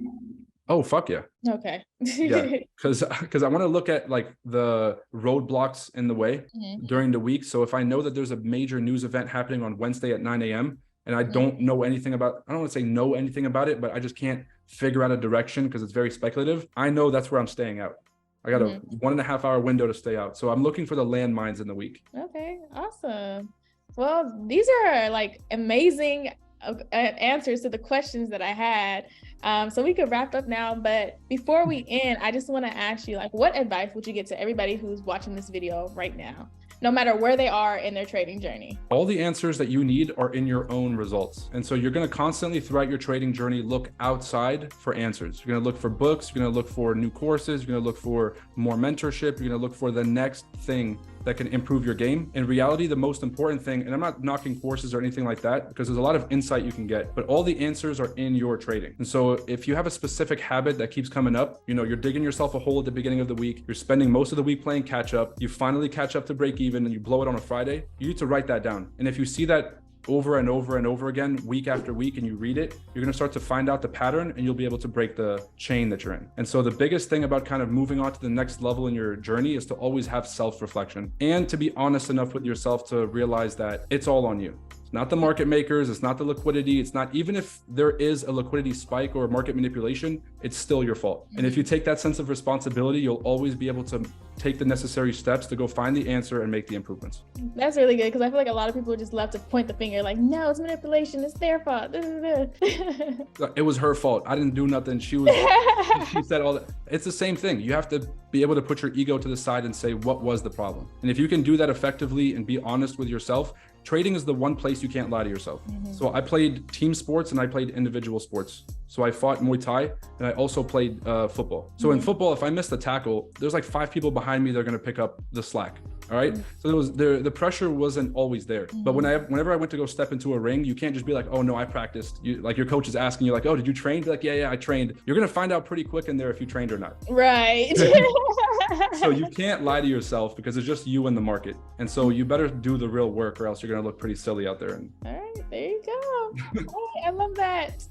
S2: Oh, fuck yeah.
S1: Okay.
S2: Yeah, because I want to look at like the roadblocks in the way during the week. So if I know that there's a major news event happening on Wednesday at 9 a.m., and I don't know anything about, I don't want to say know anything about it, but I just can't figure out a direction because it's very speculative. I know that's where I'm staying out. I got a 1.5 hour window to stay out. So I'm looking for the landmines in the week. Okay,
S1: awesome. Well, these are like amazing answers to the questions that I had. So we could wrap up now, but before we end, I just want to ask you, like, what advice would you give to everybody who's watching this video right now, no matter where they are in their trading journey?
S2: All the answers that you need are in your own results. And so you're going to constantly throughout your trading journey, look outside for answers. You're going to look for books. You're going to look for new courses. You're going to look for more mentorship. You're going to look for the next thing that can improve your game. In reality, the most important thing, and I'm not knocking courses or anything like that, because there's a lot of insight you can get, but all the answers are in your trading. And so if you have a specific habit that keeps coming up, you know, you're digging yourself a hole at the beginning of the week, you're spending most of the week playing catch up, you finally catch up to break even and you blow it on a Friday, you need to write that down. And if you see that over and over and over again, week after week, and you read it, you're going to start to find out the pattern and you'll be able to break the chain that you're in. And so the biggest thing about kind of moving on to the next level in your journey is to always have self-reflection and to be honest enough with yourself to realize that it's all on you. It's not the market makers, it's not the liquidity, it's not, even if there is a liquidity spike or market manipulation, it's still your fault. And if you take that sense of responsibility, you'll always be able to take the necessary steps to go find the answer and make the improvements.
S1: That's really good, because I feel like a lot of people just love to point the finger like, no, it's manipulation, it's their fault.
S2: It was her fault. I didn't do nothing. She said all that. It's the same thing. You have to be able to put your ego to the side and say, what was the problem? And if you can do that effectively and be honest with yourself, trading is the one place you can't lie to yourself. So I played team sports and I played individual sports. So I fought Muay Thai and I also played football. So in football, if I missed the tackle, there's like 5 people behind me that are going to pick up the slack. All right. So the pressure wasn't always there. But whenever I went to go step into a ring, you can't just be like, oh no, I practiced. Like your coach is asking you like, oh, did you train? Be like, yeah, I trained. You're going to find out pretty quick in there if you trained or not.
S1: Right.
S2: So you can't lie to yourself because it's just you in the market. And so you better do the real work or else you're going to look pretty silly out there.
S1: All right, there you go. Oh, I love that.